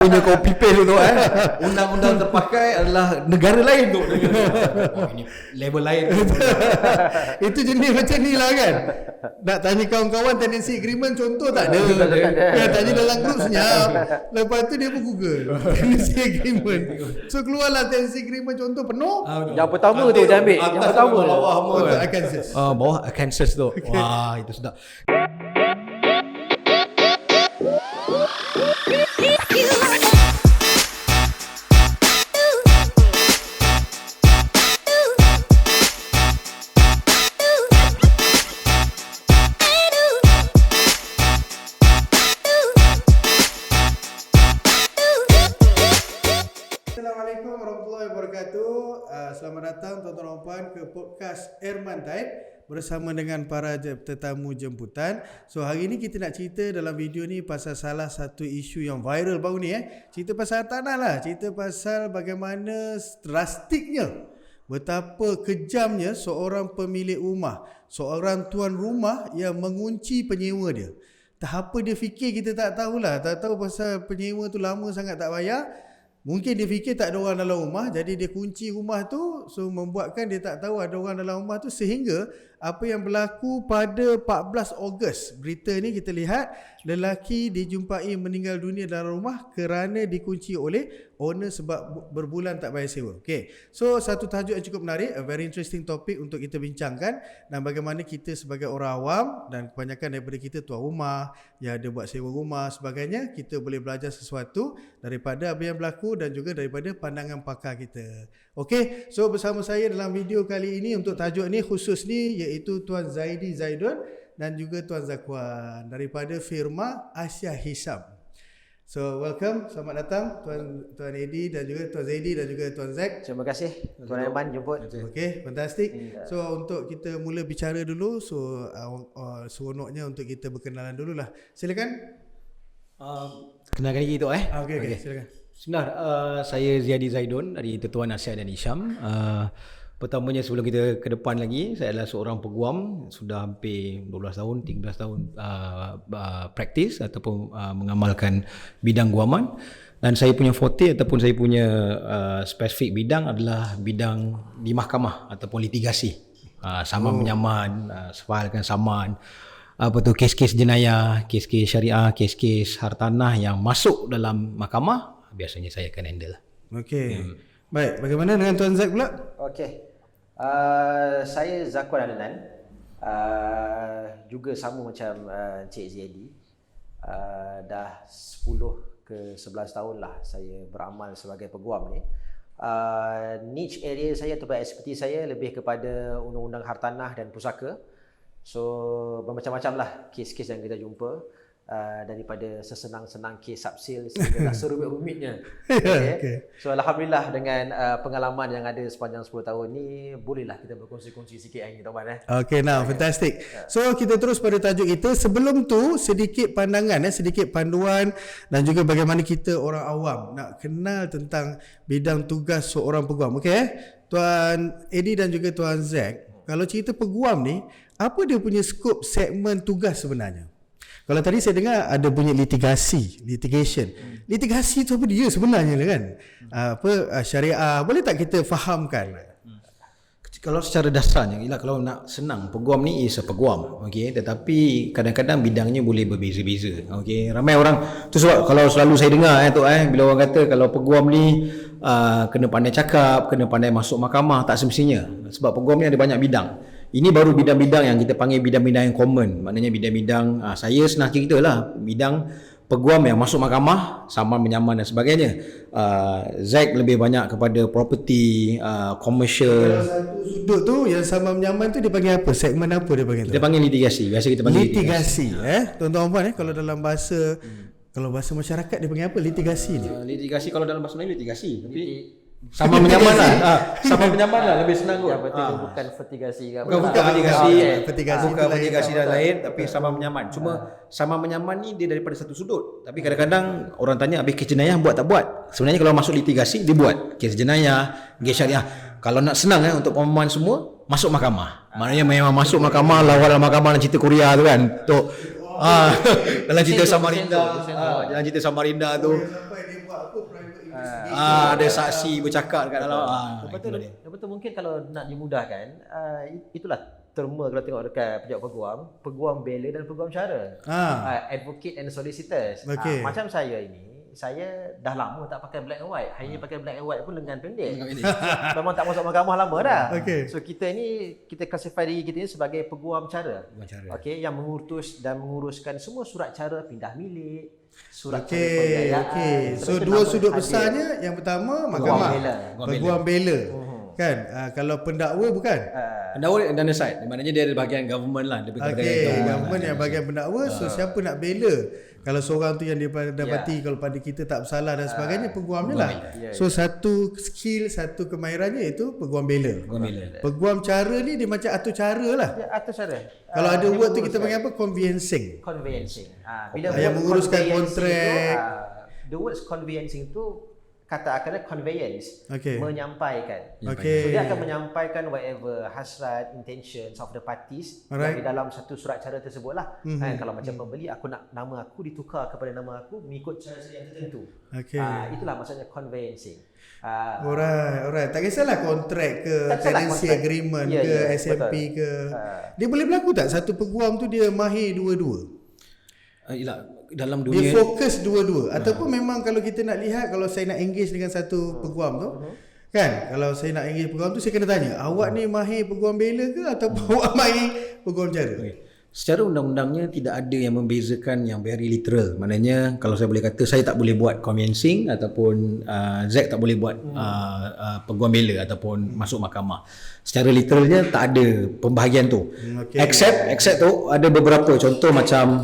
punya copy paste tu undang-undang terpakai adalah negara lain tu. Oh, ini level lain. Itu jenis macam ni lah kan. Nak tanya kawan-kawan tenancy agreement contoh tak ada. Kan tanya dalam grup senyap. Lepas tu dia pun Google tenancy agreement. So keluarlah tenancy agreement contoh penuh. Yang pertama tu dia ambil. Yang pertama bawah semua. Untuk Arkansas. Bawah Arkansas tu. Wah, itu sedap. Assalamualaikum warahmatullahi wabarakatuh. Selamat datang tuan-tuan dan puan ke podcast Airman Time bersama dengan para tetamu jemputan. So hari ni kita nak cerita dalam video ni pasal salah satu isu yang viral baru ni Cerita pasal tanah lah. Cerita pasal bagaimana drastiknya, betapa kejamnya seorang pemilik rumah, seorang tuan rumah yang mengunci penyewa dia. Tak apa dia fikir kita tak tahulah. Tak tahu pasal penyewa tu lama sangat tak bayar. Mungkin dia fikir tak ada orang dalam rumah, jadi dia kunci rumah tu, so membuatkan dia tak tahu ada orang dalam rumah tu, sehingga apa yang berlaku pada 14 Ogos, berita ni kita lihat lelaki dijumpai meninggal dunia dalam rumah kerana dikunci oleh owner sebab berbulan tak bayar sewa. Okay, so satu tajuk yang cukup menarik, a very interesting topic untuk kita bincangkan, dan bagaimana kita sebagai orang awam dan kebanyakan daripada kita tuan rumah yang ada buat sewa rumah sebagainya, kita boleh belajar sesuatu daripada apa yang berlaku dan juga daripada pandangan pakar kita. Okey, so bersama saya dalam video kali ini untuk tajuk ni khusus ni iaitu Tuan Zaidi Zaidun dan juga Tuan Zakwan daripada firma Asia Hisham. So welcome, selamat datang Tuan Edi dan juga Tuan Zaidi dan juga Tuan Zak. Terima kasih Tuan Aiman jemput. Okey, fantastik. So untuk kita mula bicara dulu, so seronoknya untuk kita berkenalan dululah. Silakan. Kenalkan diri tu Okey, silakan. Bismillah, saya Zaidi Zaidun dari Tetuan Asia dan Hisham. Pertamanya sebelum kita ke depan lagi, saya adalah seorang peguam, sudah hampir 12 tahun, 13 tahun praktis ataupun mengamalkan bidang guaman. Dan saya punya forte ataupun saya punya spesifik bidang adalah bidang di mahkamah ataupun litigasi. Saman menyaman, sefahalkan saman, kes-kes jenayah, kes-kes syariah, kes-kes hartanah yang masuk dalam mahkamah, biasanya saya akan handle. Okey. Baik, bagaimana dengan Tuan Zak pula? Okey. Saya Zakwan Adnan. Juga sama macam Cik Zaidi. Dah 10 ke 11 tahun lah saya beramal sebagai peguam ni. Niche area saya atau expertise saya lebih kepada undang-undang hartanah dan pusaka. So bermacam-macam lah kes-kes yang kita jumpa. Daripada sesenang-senang kes subsil sehingga serumit-rumitnya. Okay. So alhamdulillah dengan pengalaman yang ada sepanjang 10 tahun ni, bolehlah kita berkongsi-kongsi sikit yang kita tahu Okay, now fantastic. So kita terus pada tajuk kita. Sebelum tu sedikit pandangan, sedikit panduan dan juga bagaimana kita orang awam nak kenal tentang bidang tugas seorang peguam. Okay, Tuan Edi dan juga Tuan Zak, kalau cerita peguam ni, apa dia punya skop segmen tugas sebenarnya? Kalau tadi saya dengar ada bunyi litigation. Litigasi tu apa dia sebenarnya kan? Syariah. Boleh tak kita fahamkan? Kalau secara dasarnya, kalau nak senang, peguam ni is a peguam, okey, tetapi kadang-kadang bidangnya boleh berbeza-beza, okey. Ramai orang tu sebab kalau selalu saya dengar bila orang kata kalau peguam ni kena pandai cakap, kena pandai masuk mahkamah, tak semestinya. Sebab peguam ni ada banyak bidang. Ini baru bidang-bidang yang kita panggil bidang-bidang yang common. Maknanya bidang-bidang saya senang cerita lah, bidang peguam yang masuk mahkamah, saman menyaman dan sebagainya. Zack lebih banyak kepada property, commercial. Kalau satu sudut tu yang saman menyaman tu dia panggil apa? Segmen apa dia panggil tu? Kita panggil litigasi. Biasa kita panggil litigasi. Tuan-tuan puan kalau dalam bahasa kalau bahasa masyarakat dia panggil apa litigasi ni? Litigasi kalau dalam bahasa Melayu litigasi. Tapi sama menyaman lah. Sama menyaman lah, lebih senang kot. Bukan vertigasi ke apa? Bukan vertigasi. Bukan vertigasi dan lain, tapi sama menyaman. Cuma sama menyaman ni dia daripada satu sudut. Tapi kadang-kadang orang tanya habis kes jenayah buat tak buat. Sebenarnya kalau masuk litigasi dia buat. Kes jenayah, kes syariah. Kalau nak senang untuk pemahaman semua, masuk mahkamah. Maknanya memang masuk mahkamah, lawan dalam mahkamah dalam cerita Korea tu kan. Dalam cerita Samarinda. Dalam cerita Samarinda tu. Sampai dia buat apa private investigation. Ada saksi bercakap dekat dalam. Lepas tu mungkin kalau nak dimudahkan, itulah terma kalau tengok dekat pejabat peguam bela dan peguam cara. Advocate and solicitors. Okay. Macam saya ini, saya dah lama tak pakai black and white. Hari ni pakai black and white pun lengan pendek. Memang tak masuk mahkamah lama dah. Okay. So kita classify diri kita ni sebagai peguam cara. Okey, yang mengutus dan menguruskan semua surat cara pindah milik, surat cara pembiayaan. Okey. So dua sudut besarnya, yang pertama mahkamah, peguam bela. Kan? Kalau pendakwa bukan? Pendakwa dan side. Maknanya dia ada bahagian government lah. Government yang bahagian pendakwa. So siapa nak bela? Kalau seorang tu yang dia dapati kalau pada kita tak bersalah dan sebagainya, peguam ni lah. So satu skill, satu kemahirannya itu peguam bela. Peguam cara ni dia macam atur cara lah. Atur cara. Kalau ada word tu kita panggil apa? Conveyancing. Bila yang menguruskan kontrak. The words conveyancing tu kata akalnya conveyance, menyampaikan. So dia akan menyampaikan whatever hasrat, intentions of the parties yang di dalam satu surat cara tersebut lah. Kalau macam pembeli, aku nak nama aku ditukar kepada nama aku mengikut cara yang tertentu. Itulah maksudnya conveyancing. Alright. Tak kisahlah kontrak ke, tenancy agreement ke, SMP ke. Dia boleh berlaku tak satu peguam tu dia mahir dua-dua? Dalam dunia dia fokus dua-dua ataupun memang kalau kita nak lihat, kalau saya nak engage dengan satu peguam tu kan, kalau saya nak engage peguam tu saya kena tanya, awak ni mahir peguam bela ke ataupun awak mahir peguam cara? Secara undang-undangnya tidak ada yang membezakan yang very literal. Maknanya kalau saya boleh kata, saya tak boleh buat conveyancing ataupun Zack tak boleh buat peguam bela ataupun masuk mahkamah. Secara literalnya tak ada pembahagian tu. Except tu ada beberapa contoh macam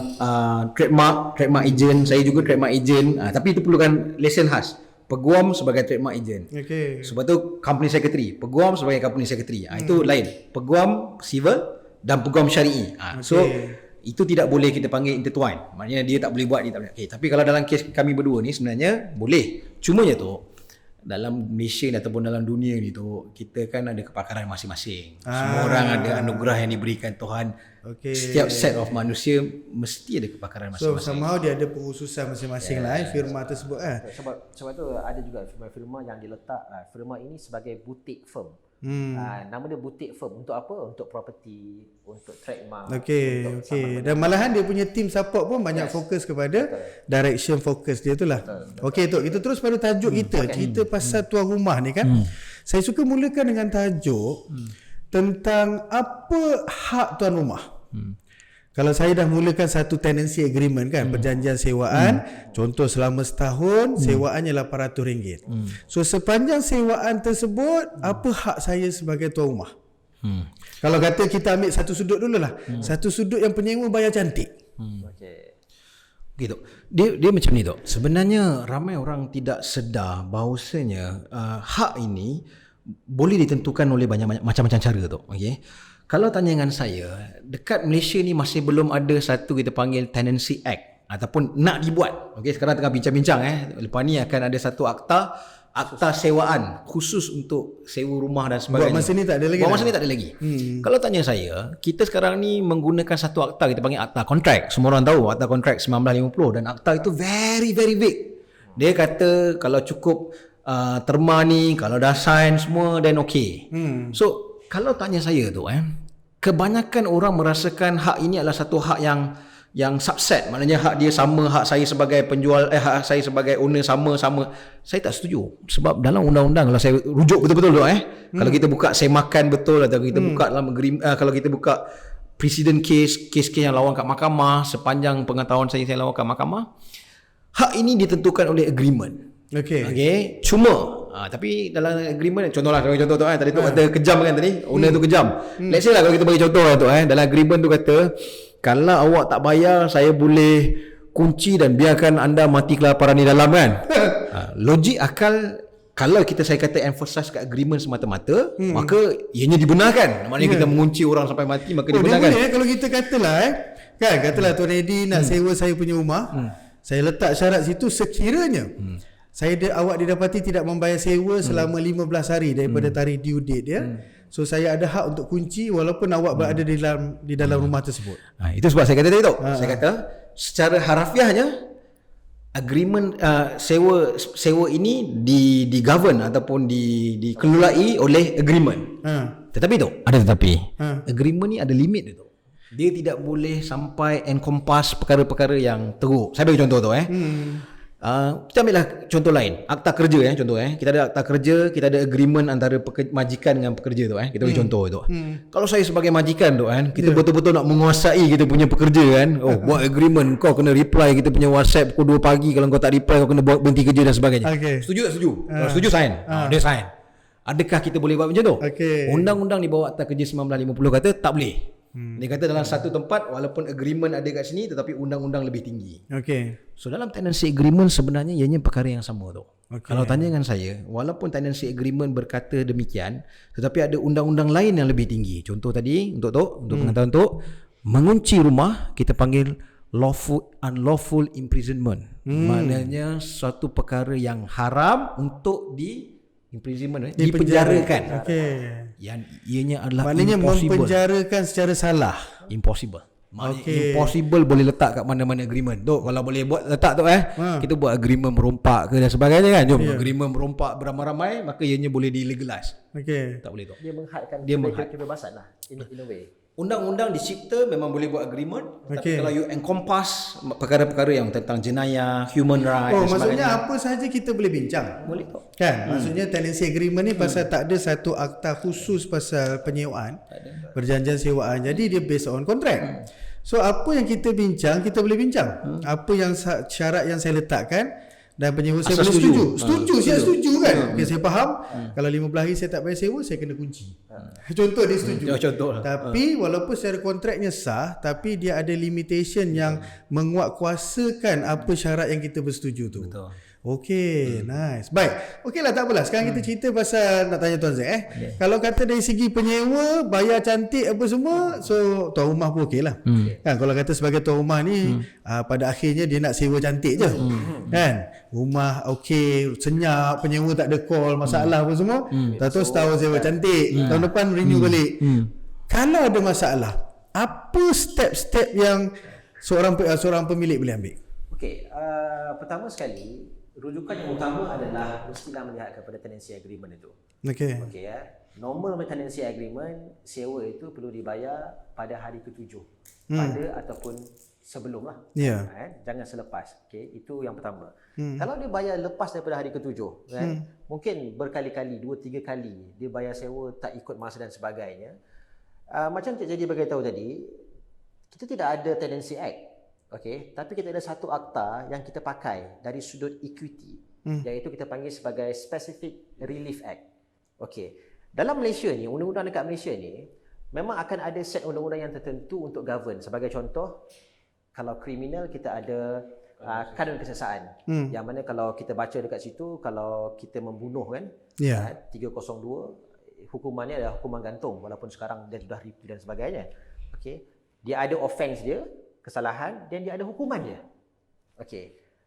trademark agent. Saya juga trademark agent, tapi itu perlukan lesen khas. Peguam sebagai trademark agent. Sebab tu company secretary, peguam sebagai company secretary. Itu lain. Peguam civil dan peguam syari'i. So itu tidak boleh kita panggil intertwine. Maknanya dia tak boleh buat, dia tak boleh. Tapi kalau dalam kes kami berdua ni sebenarnya boleh. Cumanya tu dalam Malaysia ni ataupun dalam dunia ni tu, kita kan ada kepakaran masing-masing. Semua orang ada anugerah yang diberikan Tuhan. Setiap set of manusia mesti ada kepakaran masing-masing. So somehow dia ada pengkhususan masing-masing lah firma tersebut Sebab tu ada juga firma yang diletak firma ini sebagai boutique firm. Nama dia boutique firm. Untuk apa? Untuk property, untuk trademark. Dan malahan dia punya team support pun banyak fokus kepada direction focus dia tu lah. Tok, kita terus pada tajuk kita pasal tuan rumah ni kan. Saya suka mulakan dengan tajuk tentang apa hak tuan rumah. Kalau saya dah mulakan satu tenancy agreement kan, perjanjian sewaan, contoh selama setahun, sewaannya RM800. So sepanjang sewaan tersebut, apa hak saya sebagai tuan rumah? Kalau kata kita ambil satu sudut dulu lah. Satu sudut yang penyewa bayar cantik. Gitu. Dia macam ni tu. Sebenarnya ramai orang tidak sedar bahawasanya hak ini boleh ditentukan oleh banyak macam-macam cara tu. Kalau tanya dengan saya, dekat Malaysia ni masih belum ada satu kita panggil Tenancy Act ataupun nak dibuat. Sekarang tengah bincang-bincang lepas ni akan ada satu akta sewaan khusus untuk sewa rumah dan sebagainya. Buat masa ni tak ada lagi. Kalau tanya saya, kita sekarang ni menggunakan satu akta kita panggil akta kontrak. Semua orang tahu akta kontrak 1950 dan akta itu very very vague. Dia kata kalau cukup terma ni, kalau dah sign semua then okay. So kalau tanya saya tu kebanyakan orang merasakan hak ini adalah satu hak yang subset, maknanya hak dia sama, hak saya sebagai penjual hak saya sebagai owner sama. Saya tak setuju sebab dalam undang-undang, kalau saya rujuk betul-betul tu kalau kita buka semakan betul atau kita buka dalam kalau kita buka precedent case yang lawan kat mahkamah, sepanjang pengetahuan saya lawan kat mahkamah, hak ini ditentukan oleh agreement. Cuma tapi dalam agreement, contoh tu tadi tu kata kejam kan tadi, owner tu kejam. Let's say lah kalau kita bagi contoh tu dalam agreement tu kata kalau awak tak bayar saya boleh kunci dan biarkan anda mati kelaparan di dalam kan. Logik akal, kalau saya kata emphasize kat agreement semata-mata, maka ianya dibenarkan. Maknanya kita mengunci orang sampai mati, maka dibenarkan. Dia boleh kalau kita katalah katalah Tuan Eddie nak sewa saya punya rumah, saya letak syarat situ sekiranya awak didapati tidak membayar sewa selama 15 hari daripada tarikh due date dia. So saya ada hak untuk kunci walaupun awak berada di dalam rumah tersebut. Itu sebab saya kata tadi tu. Saya kata secara harafiahnya agreement sewa ini di govern ataupun dikelolai oleh agreement. Tetapi tu ada agreement ni ada limit dia tu. Dia tidak boleh sampai encompass perkara-perkara yang teruk. Saya bagi contoh tu kita ambillah contoh lain, akta kerja contoh kita ada akta kerja, kita ada agreement antara majikan dengan pekerja tu kita bagi contoh tu. Kalau saya sebagai majikan tu kita betul-betul nak menguasai kita punya pekerja buat agreement, kau kena reply kita punya WhatsApp pukul 2 pagi, kalau kau tak reply kau kena buat berhenti kerja dan sebagainya. Setuju tak setuju? Kalau setuju sign. Dia sign. Adakah kita boleh buat macam tu? Undang-undang di bawah akta kerja 1950 kata tak boleh. Dia kata dalam satu tempat walaupun agreement ada kat sini tetapi undang-undang lebih tinggi. So dalam tenancy agreement sebenarnya ianya perkara yang sama tu. Kalau tanya dengan saya, walaupun tenancy agreement berkata demikian tetapi ada undang-undang lain yang lebih tinggi. Contoh tadi untuk pengetahuan tu, mengunci rumah kita panggil unlawful imprisonment. Maknanya suatu perkara yang haram untuk dipenjarakan. Yang ianya adalah maknanya impossible. mempenjarakan secara salah. Impossible. Maknanya impossible boleh letak kat mana-mana agreement. Tu kalau boleh buat letak tu kita buat agreement merompak ke dan sebagainya kan. Jom agreement merompak beramai-ramai maka ianya boleh dilegalize. Tak boleh tu. Dia menghad kebebasan lah in a way. Undang-undang dicipta memang boleh buat agreement, tapi kalau you encompass perkara-perkara yang tentang jenayah, human rights dan sebagainya. Maksudnya apa sahaja kita boleh bincang. Boleh tu. Kan? Maksudnya tenancy agreement ni pasal tak ada satu akta khusus pasal penyewaan, perjanjian sewaan. Jadi dia based on contract. So apa yang kita bincang, kita boleh bincang. Apa yang syarat yang saya letakkan dan penyewa saya boleh setuju. Saya setuju kan. Saya faham. Kalau 15 hari saya tak bayar sewa, saya kena kunci. Contoh dia setuju. Tapi walaupun secara kontraknya sah, tapi dia ada limitation yang menguatkuasakan apa syarat yang kita bersetuju tu. Betul. Nice. Baik. Okeylah, tak apalah. Sekarang kita cerita pasal, nak tanya Tuan Zack kalau kata dari segi penyewa, bayar cantik apa semua, so tuan rumah pun okeylah. Kan kalau kata sebagai tuan rumah ni pada akhirnya dia nak sewa cantik je. Kan? Rumah okey, senyap, penyewa tak ada call, masalah apa semua. Tahu setahun sewa cantik, tahun depan renew balik. Kalau ada masalah, apa step-step yang seorang pemilik boleh ambil? Pertama sekali, rujukan yang utama adalah mestilah melihat kepada tenancy agreement itu. Normal tenancy agreement, sewa itu perlu dibayar pada hari ke-7 pada ataupun sebelum lah. Jangan selepas. Itu yang pertama. Kalau dia bayar lepas daripada hari ke-7 mungkin berkali-kali, 2-3 kali dia bayar sewa tak ikut masa dan sebagainya. Macam Cik Jadi beritahu tadi, kita tidak ada tenancy act. Tapi kita ada satu akta yang kita pakai dari sudut equity, iaitu kita panggil sebagai Specific Relief Act. Dalam Malaysia ni, undang-undang dekat Malaysia ni memang akan ada set undang-undang yang tertentu untuk govern. Sebagai contoh, kalau kriminal kita ada kanun kesesaan, yang mana kalau kita baca dekat situ, kalau kita membunuh kan 302, hukumannya adalah hukuman gantung, walaupun sekarang dia sudah review dan sebagainya. Dia ada offense dia, kesalahan, dan dia ada hukuman dia.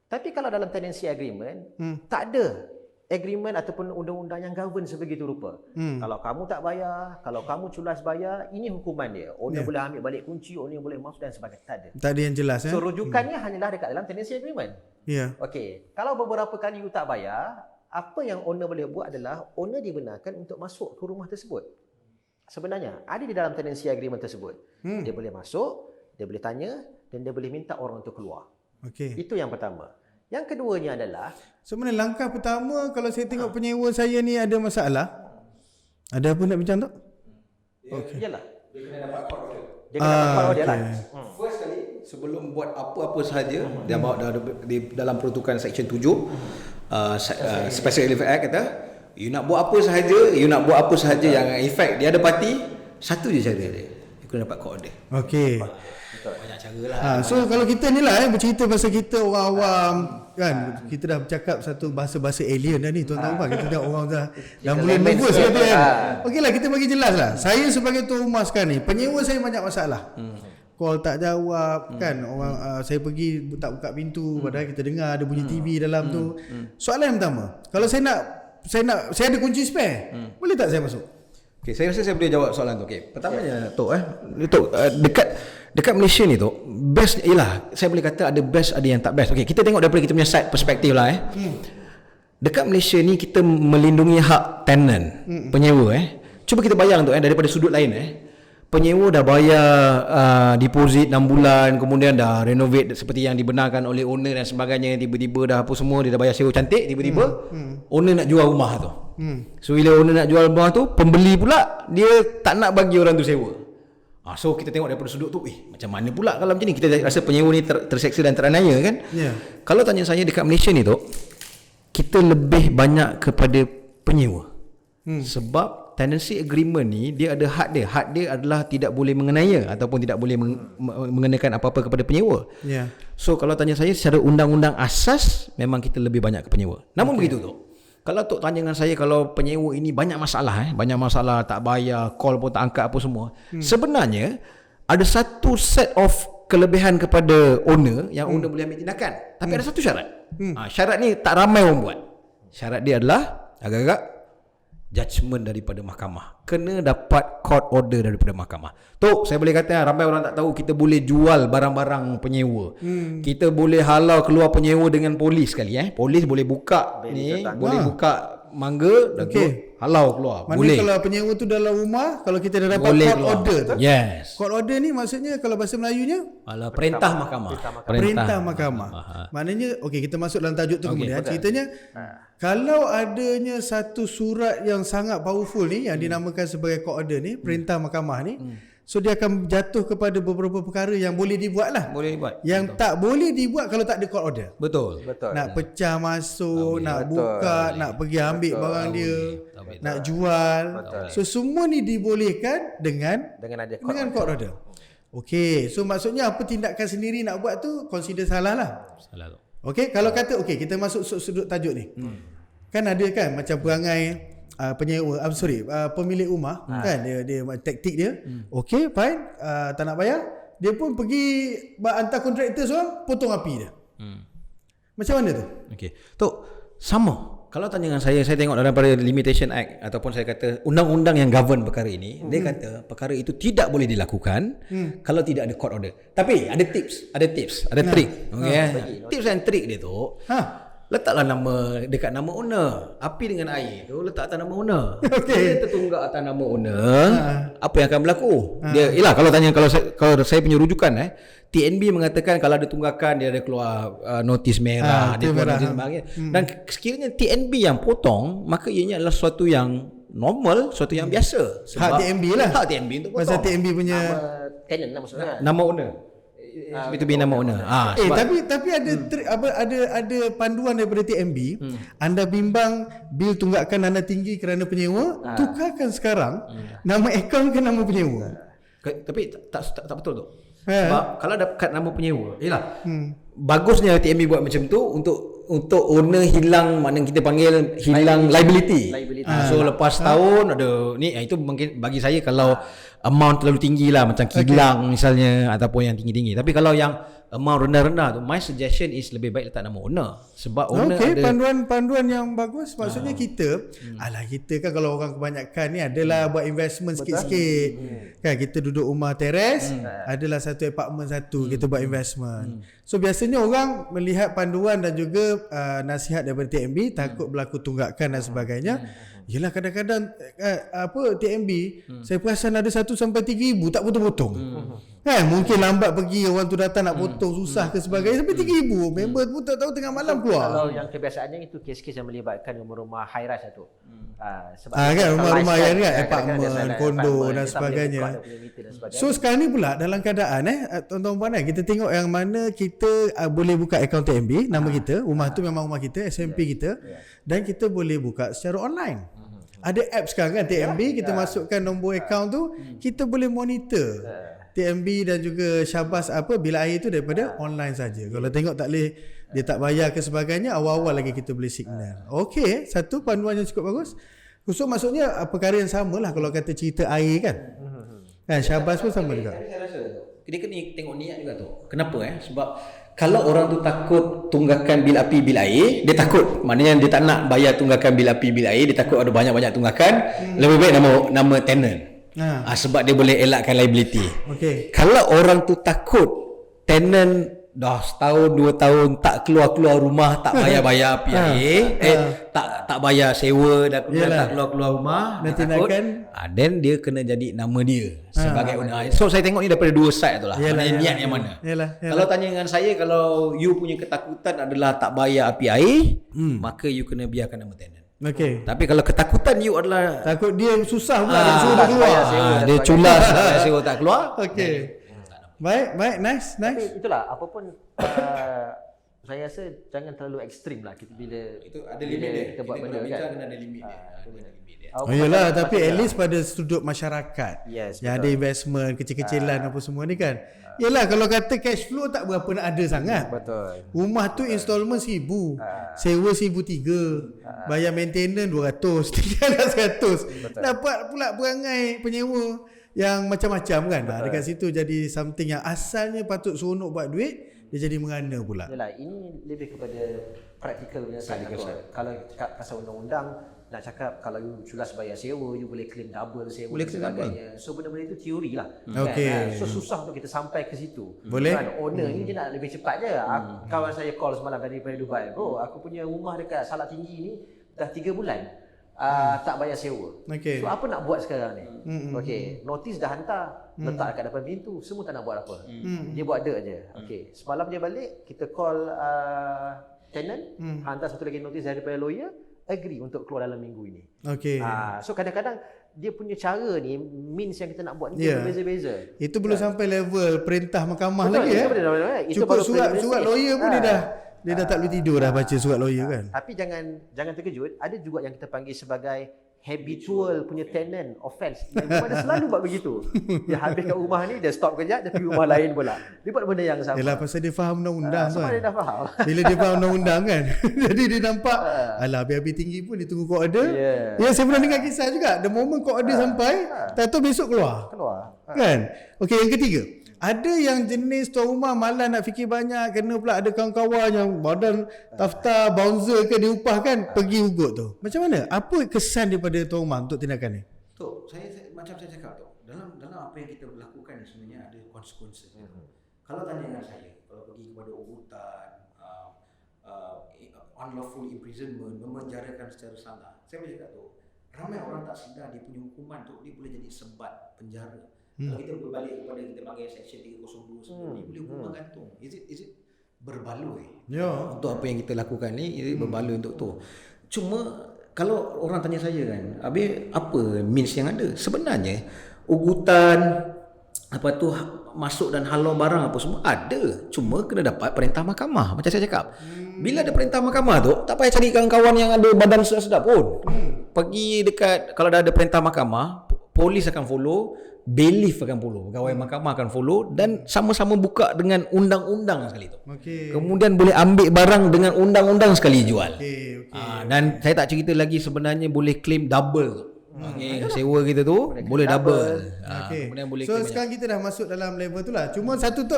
Tapi kalau dalam tenancy agreement tak ada agreement ataupun undang-undang yang govern sebegitu rupa. Kalau kamu tak bayar, kalau kamu culas bayar, ini hukuman dia. Owner boleh ambil balik kunci, owner boleh masuk dan sebagainya. Tak ada yang jelas. So rujukannya hanyalah dekat dalam tenancy agreement. Kalau beberapa kali you tak bayar, apa yang owner boleh buat adalah owner dibenarkan untuk masuk ke rumah tersebut. Sebenarnya ada di dalam tenancy agreement tersebut. Dia boleh masuk, dia boleh tanya dan dia boleh minta orang untuk keluar. Itu yang pertama. Yang keduanya adalah, sebenarnya langkah pertama kalau saya tengok penyewa saya ni ada masalah, ada apa nak bincang tu? Iyalah. Dia kena dapat court order. Dia kena dapat court order lah. First kali sebelum buat apa-apa sahaja, dia bawa dalam peruntukan section 7 Special Relief Act kata, you nak buat apa sahaja yang efek dia ada parti, satu je cara dia. Kena dapat court order. Banyak cara lah. So kalau kita ni lah bercerita pasal kita orang awam kan, kita dah bercakap satu bahasa alien dah ni tuan-tuan. Kita dah orang dah mula nervous kata kan. Okeylah, kita bagi jelas lah. Saya sebagai tuan rumah sekarang ni, penyewa saya banyak masalah. Call tak jawab kan, orang saya pergi tak buka pintu padahal kita dengar ada bunyi TV dalam tu. Soalan yang pertama, kalau saya ada kunci spare, boleh tak saya masuk? Okay, saya rasa saya boleh jawab soalan tu. Okay, pertamanya Tok dekat Malaysia ni Tok, best ialah saya boleh kata ada best ada yang tak best. Okay, kita tengok daripada kita punya side perspektif lah Dekat Malaysia ni kita melindungi hak tenant, penyewa Cuba kita bayang Tok daripada sudut lain penyewa dah bayar deposit 6 bulan, kemudian dah renovate seperti yang dibenarkan oleh owner dan sebagainya, tiba-tiba dah apa semua, dia dah bayar sewa cantik, tiba-tiba owner nak jual rumah tu. So bila owner nak jual rumah tu, pembeli pula dia tak nak bagi orang tu sewa. So kita tengok daripada sudut tu, macam mana pula kalau macam ni, kita rasa penyewa ni terseksa dan teraniaya kan. Kalau tanya saya dekat Malaysia ni tu, kita lebih banyak kepada penyewa. Sebab tenancy agreement ni dia ada had dia. Had dia adalah tidak boleh mengenaya ataupun tidak boleh mengenakan apa-apa kepada penyewa. So kalau tanya saya secara undang-undang asas memang kita lebih banyak ke penyewa. Namun begitu tu. Kalau Tok tanya dengan saya kalau penyewa ini banyak masalah banyak masalah, tak bayar, call pun tak angkat apa semua. Sebenarnya ada satu set of kelebihan kepada owner yang owner boleh ambil tindakan. Tapi ada satu syarat. Syarat ni tak ramai orang buat. Syarat dia adalah agak-agak judgement daripada mahkamah. Kena dapat court order daripada mahkamah. Tok, saya boleh kata ramai orang tak tahu kita boleh jual barang-barang penyewa. Kita boleh halau keluar penyewa dengan polis sekali Polis boleh buka boleh buka mangga dan halau keluar. Maknanya kalau penyewa tu dalam rumah, kalau kita dah dapat court order tu. Court order ni maksudnya kalau bahasa Melayunya perintah mahkamah. Perintah mahkamah. Maknanya kita masuk dalam tajuk tu kemudian. Ceritanya kalau adanya satu surat yang sangat powerful ni yang dinamakan sebagai court order ni, perintah mahkamah ni, so dia akan jatuh kepada beberapa perkara yang boleh dibuat lah. Boleh dibuat. Yang tak boleh dibuat kalau tak ada court order. Betul. Nak pecah masuk, nak buka, nak pergi ambil barang dia, nak jual. So semua ni dibolehkan dengan court order. Okey, so maksudnya apa tindakan sendiri nak buat tu consider salah lah. Salah tu. Okey, kalau kata kita masuk sudut tajuk ni. Kan ada kan macam perangai penyewa, pemilik rumah kan, dia taktik dia. Okey, fine, tak nak bayar, dia pun pergi hantar kontraktor seorang potong api dia. Macam mana tu? Okey. Tok, sama. Kalau tanya dengan saya tengok daripada Limitation Act ataupun saya kata undang-undang yang govern perkara ini, dia kata perkara itu tidak boleh dilakukan kalau tidak ada court order. Tapi ada tips, ada trik. Okey. Tips dan trik dia tu, letaklah nama dekat nama owner. Api dengan air tu letak atas nama owner. Dia tertunggak atas nama owner, apa yang akan berlaku? Dia kalau saya punya rujukan TNB mengatakan kalau ada tunggakan dia ada keluar notis merah, dia keluar notis merah. Dan sekiranya TNB yang potong, maka ianya adalah sesuatu yang normal, sesuatu yang biasa. Hak TNB lah. Hak TNB untuk potong. Pasal TNB punya tenant lah maksudnya. Nama owner. Itu nama owner. Tapi ada panduan daripada TNB. Anda bimbang bil tunggakan anda tinggi kerana penyewa, tukarkan sekarang nama akaun ke nama penyewa. Tapi tak betul tu. Sebab kalau dapat nama penyewa, bagusnya TNB buat macam tu untuk owner hilang, maknanya kita panggil hilang liability. So lepas tahun ada ni, itu mungkin bagi saya kalau amount terlalu tinggi lah, macam kilang misalnya ataupun yang tinggi-tinggi. Tapi kalau yang amount rendah-rendah tu, my suggestion is lebih baik letak nama owner. Sebab owner ada panduan yang bagus. Maksudnya kita kan kalau orang kebanyakan ni adalah buat investment sikit-sikit. Kan kita duduk rumah teres, adalah satu apartment satu, kita buat investment. So biasanya orang melihat panduan dan juga nasihat daripada TNB, takut berlaku tunggakan dan sebagainya. Yelah kadang-kadang TNB saya perasan ada 1 sampai 3,000 tak potong-potong. Mungkin lambat pergi, orang tu datang nak potong susah ke sebagainya, sampai 3,000 member pun tak tahu tengah malam keluar. Kalau yang kebiasaannya itu kes-kes yang melibatkan rumah-rumah high rise tu. Sebab kan rumah-rumah yang apartmen, kondo dan sebagainya. So sekarang ni pula dalam keadaan tuan-tuan puan, kita tengok yang mana kita boleh buka akaun TNB nama kita, rumah tu memang rumah kita, SMP kita, dan kita boleh buka secara online. Ada apps sekarang kan TNB, kita masukkan nombor akaun tu, kita boleh monitor TNB dan juga Syahbaz bila air tu daripada online saja. Kalau tengok tak boleh, dia tak bayar ke sebagainya, awal-awal lagi kita boleh signal. Okey, satu panduan yang cukup bagus. So maksudnya perkara yang sama lah kalau kata cerita air kan. Syahbaz pun sama juga. Saya rasa dia kena tengok niat juga tu. Kenapa sebab kalau orang tu takut tunggakan bil api bil air, dia takut. Maknanya dia tak nak bayar tunggakan bil api bil air, dia takut ada banyak-banyak tunggakan. Lebih baik nama tenant. Sebab dia boleh elakkan liability. Okey. Kalau orang tu takut tenant dah setahun 2 tahun tak keluar-keluar rumah, tak bayar-bayar api air, tak bayar sewa, dah tak keluar-keluar rumah, nanti takut, then dia kena jadi nama dia sebagai owner. So saya tengok ni daripada dua side tu lah. Maknanya niat yang mana. Kalau tanya dengan saya, kalau you punya ketakutan adalah tak bayar api air, maka you kena biarkan nama tenant. Okey. Tapi kalau ketakutan you adalah takut dia susah pula dia suruh dia keluar. Dia culas sewa tak keluar. Okey. Baik, nice. Tapi itulah, apapun saya rasa jangan terlalu ekstrim lah kita bila itu ada limit dia. Kita buat benda kan. Kena ada limit dia. Oh iyalah, tapi at least pada sudut masyarakat. Yes, yang ada investment kecil-kecilan apa semua ni kan. Yalah, kalau kata cash flow tak berapa nak ada sangat. Betul. Rumah tu installment 1000, sewa 1300, bayar maintenance 200, tinggal 100. Dapat pula perangai penyewa yang macam-macam kan. Dekat situ jadi something yang asalnya patut seronok buat duit, dia jadi mengana pula. Yalah, ini lebih kepada practical punya side. Kalau cakap pasal undang-undang, nak cakap kalau you culas bayar sewa, you boleh claim double sewa dan sebagainya. So benda-benda itu teori lah. Okey. Kan? So susah untuk kita sampai ke situ. Boleh. Kan? Owner ni dia nak lebih cepat je. Kawan saya call semalam daripada Dubai. Bro, aku punya rumah dekat Salak Tinggi ni dah 3 bulan. Tak bayar sewa. Okay. So apa nak buat sekarang ni? Okey, notis dah hantar, letak kat depan pintu, semua tak nak buat apa. Dia buat dek je. Okey, semalam dia balik, kita call tenant, hantar satu lagi notis daripada lawyer, agree untuk keluar dalam minggu ini. Okey. So kadang-kadang dia punya cara ni, means yang kita nak buat ni berbeza-beza. Itu belum sampai level perintah mahkamah lagi Itu cukup baru surat lawyer pun dia dah tak boleh tidur dah baca surat lawyer kan. Tapi jangan terkejut, ada juga yang kita panggil sebagai habitual punya tenant offense. Yang dia selalu buat begitu. Dia habis kat rumah ni, dia stop kejap, dia pergi rumah lain pula. Dia buat benda yang sama. Yalah, pasal dia faham undang-undang kan. Dia dah faham. Bila dia faham undang-undang kan. Jadi dia nampak alah habis-habis tinggi pun dia tunggu court order. Ya, saya pernah dengar kisah juga. The moment court order sampai, tak tahu besok keluar. Kan? Okey, yang ketiga. Ada yang jenis tuan rumah malas nak fikir banyak, kena pula ada kawan-kawan yang badan daftar bouncer ke dia upah kan, pergi ugut tu. Macam mana? Apa kesan daripada tuan rumah untuk tindakan ni? Tu, saya macam saya cakap tu, dalam apa yang kita lakukan sebenarnya ada konsekuensi. Kalau tanya dengan saya, kalau pergi kepada ugutan, unlawful imprisonment, memenjarakan secara salah, saya boleh cakap tu, ramai orang tak sedar dia punya hukuman tu dia boleh jadi sebat penjara. Kalau kita berbalik kepada kita panggil section 302 sebenarnya boleh hukuman gantung. Is it berbaloi? Untuk apa yang kita lakukan ni, berbaloi untuk tu. Cuma kalau orang tanya saya kan, habis apa means yang ada? Sebenarnya ugutan masuk dan halau barang apa semua ada. Cuma kena dapat perintah mahkamah. Macam saya cakap. Bila ada perintah mahkamah tu, tak payah cari kawan-kawan yang ada badan sedap-sedap pun. Pergi dekat, kalau dah ada perintah mahkamah, polis akan follow, bailiff akan follow, pegawai mahkamah akan follow dan sama-sama buka dengan undang-undang sekali tu. Kemudian boleh ambil barang dengan undang-undang sekali jual. Dan saya tak cerita lagi sebenarnya boleh claim double tu. Sewa kita tu boleh double. Kemudian boleh so sekarang kita dah masuk dalam level tu lah. Cuma satu tu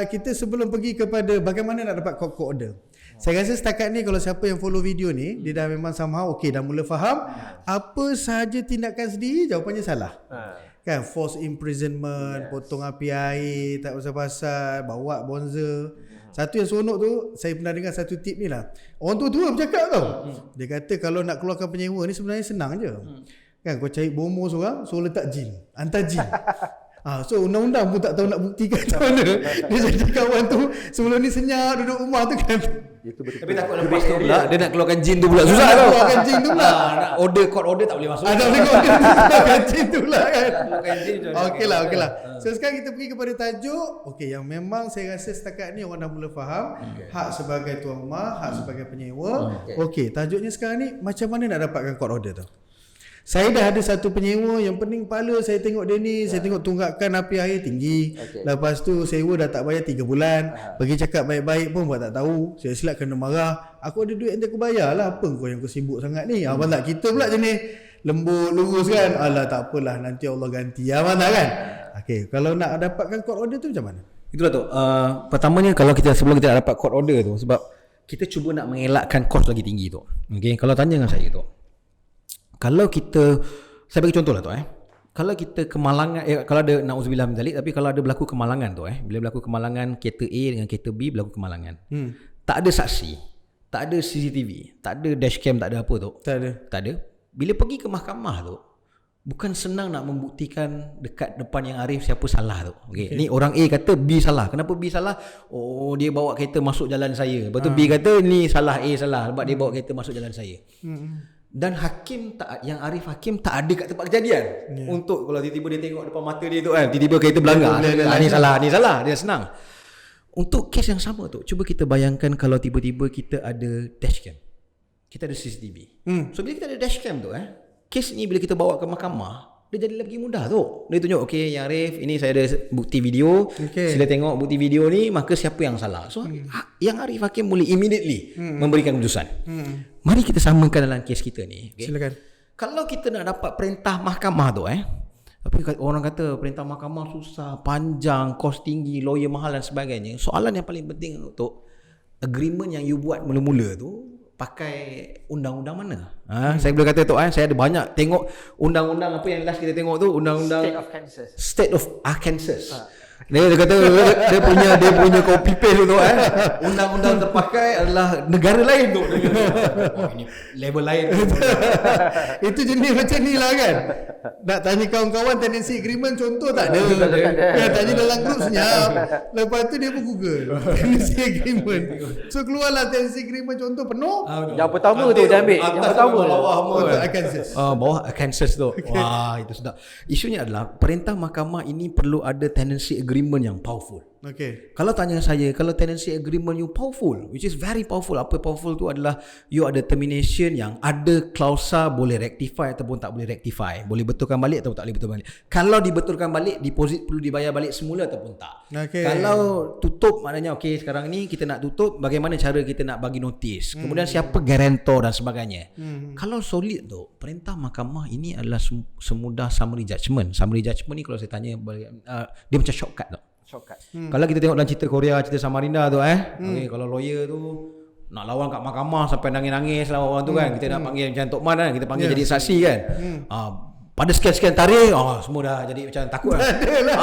kita sebelum pergi kepada bagaimana nak dapat court order. Saya rasa setakat ni kalau siapa yang follow video ni, dia dah memang somehow dah mula faham apa sahaja tindakan sendiri jawapannya salah. Kan, force imprisonment, potong api air tak pasal-pasal, bawa bonzer. Satu yang seronok tu, saya pernah dengar satu tip ni lah. Orang tua-tua bercakap tau. Dia kata kalau nak keluarkan penyewa ni sebenarnya senang je. Kan, kau cari bomo seorang, suruh letak jin, hantar jin. So undang-undang pun tak tahu nak buktikan macam mana. Dia jadi kawan tu sebelum ni senyap duduk rumah tu kan. Tapi takut lepas tu pula dia nak keluarkan jin tu pula susah tau. Keluarkan jin tu pula. Nak order court order tak boleh masuk. Tak boleh keluarkan jin tu pula kan. Okey lah. So sekarang kita pergi kepada tajuk. Okey, yang memang saya rasa setakat ni orang dah mula faham. Hak sebagai tuan rumah, hak sebagai penyewa. Okey, tajuknya sekarang ni macam mana nak dapatkan court order tu. Saya dah ada satu penyewa yang pening kepala, saya tengok dia ni, saya tengok tunggakan api air tinggi. Lepas tu sewa dah tak bayar 3 bulan. Pergi cakap baik-baik pun buat tak tahu. Saya silap kena marah. Aku ada duit nanti aku bayar lah. Apa kau yang kau sibuk sangat ni? Abang tak, kita pula jenis lembut, lurus kan. Alah tak apalah, nanti Allah ganti. Abang tak kan? Okey, kalau nak dapatkan court order tu macam mana? Itulah tu. Pertamanya kalau sebelum kita nak dapat court order tu, sebab kita cuba nak mengelakkan kos lagi tinggi tu. Okey, kalau tanya dengan saya tu, kalau kita, saya bagi contoh lah tu kalau kita kemalangan, kalau ada na'udzubillah min zalik, tapi kalau ada berlaku kemalangan tu bila berlaku kemalangan kereta A dengan kereta B berlaku kemalangan, tak ada saksi, tak ada CCTV, tak ada dashcam, tak ada apa tu, Tak ada. Bila pergi ke mahkamah tu, bukan senang nak membuktikan dekat depan yang Arif siapa salah tu. Okay. Ni orang A kata B salah. Kenapa B salah? Oh, dia bawa kereta masuk jalan saya. Lepas tu B kata ni salah, A salah sebab dia bawa kereta masuk jalan saya. Dan hakim yang Arif hakim tak ada kat tempat kejadian. Untuk kalau tiba-tiba dia tengok depan mata dia tu tiba-tiba kereta berlanggar. Ni salah, dia senang. Untuk kes yang sama tu, cuba kita bayangkan kalau tiba-tiba kita ada dashcam. Kita ada CCTV. So bila kita ada dashcam tu kes ni bila kita bawa ke mahkamah, dia jadi lebih mudah tu. Dia tunjuk, okey yang Arif, ini saya ada bukti video. Sila tengok bukti video ni, maka siapa yang salah. So yang Arif hakim boleh immediately memberikan keputusan. Mari kita samakan dalam kes kita ni. Okay? Silakan. Kalau kita nak dapat perintah mahkamah tu tapi orang kata perintah mahkamah susah, panjang, kos tinggi, lawyer mahal dan sebagainya. Soalan yang paling penting untuk agreement yang you buat mula-mula tu, pakai undang-undang mana? Saya boleh kata tu saya ada banyak tengok undang-undang apa yang last kita tengok tu, undang-undang State of Arkansas. Dia kata dia punya copy paste tu undang-undang terpakai adalah negara lain tu. Ini level lain. Itu jenis macam ni lah kan. Nak tanya kawan-kawan tenancy agreement contoh tak ada. Tanya dalam grup senyap. Lepas tu dia pun Google tenancy agreement. So keluarlah tenancy agreement contoh penuh. Yang pertama tu dia ambil. Yang pertama Untuk Arkansas. Bawah Arkansas tu. Wah, itu sedap. Isunya adalah perintah mahkamah ini perlu ada tenancy agreement yang powerful. Okay. Kalau tanya saya, kalau tenancy agreement you powerful, which is very powerful. Apa powerful tu adalah you ada termination yang ada klausa boleh rectify ataupun tak boleh rectify, boleh betulkan balik atau tak boleh betulkan balik. Kalau dibetulkan balik, deposit perlu dibayar balik semula ataupun tak. Okay. Kalau tutup, maknanya okey sekarang ni kita nak tutup, bagaimana cara kita nak bagi notis, kemudian siapa guarantor dan sebagainya. Kalau solid tu, perintah mahkamah ini adalah semudah summary judgment. Summary judgment ni kalau saya tanya dia macam shortcut tu. Kalau kita tengok dalam cerita Korea, cerita Samarinda tu okay, kalau lawyer tu nak lawan kat mahkamah sampai nangis-nangis lah orang tu kan, kita nak panggil macam Tok Man kan, kita panggil jadi saksi kan. Pada sekian-sekian tarikh semua dah jadi macam takut lah.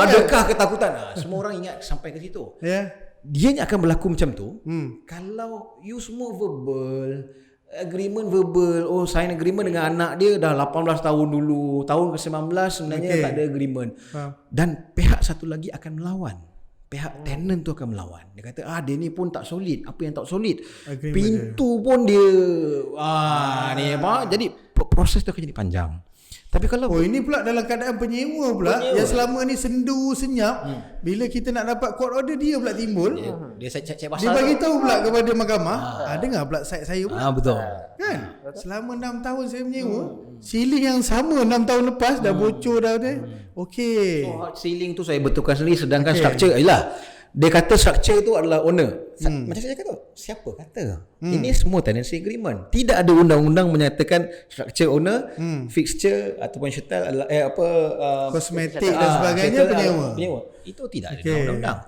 Adakah ketakutan? Semua orang ingat sampai ke situ. Dia akan berlaku macam tu kalau you semua verbal, agreement verbal. Sign agreement dengan anak dia dah 18 tahun dulu, tahun ke-19 sebenarnya tak ada agreement. Dan pihak satu lagi akan melawan. Pihak tenant tu akan melawan. Dia kata dia ni pun tak solid. Apa yang tak solid? Agreement pintu dia pun dia ni apa? Jadi proses tu akan jadi panjang. Tapi kalau ini pula dalam keadaan penyewa pula yang selama ni sendu senyap, bila kita nak dapat court order dia pula timbul. Dia cek pasal. Dia bagi tahu pula kepada mahkamah, dengar pula side saya pula. Betul. Kan? Selama 6 tahun saya menyewa, ceiling yang sama 6 tahun lepas dah bocor dah dia. Okey. So ceiling tu saya betulkan sendiri, sedangkan structure ialah dia kata structure tu adalah owner. Macam saya kata, siapa kata? Ini semua tenancy agreement. Tidak ada undang-undang menyatakan structure owner, fixture ataupun shuttle adalah kosmetik dan sebagainya penyewa. Itu tidak ada dalam undang-undang.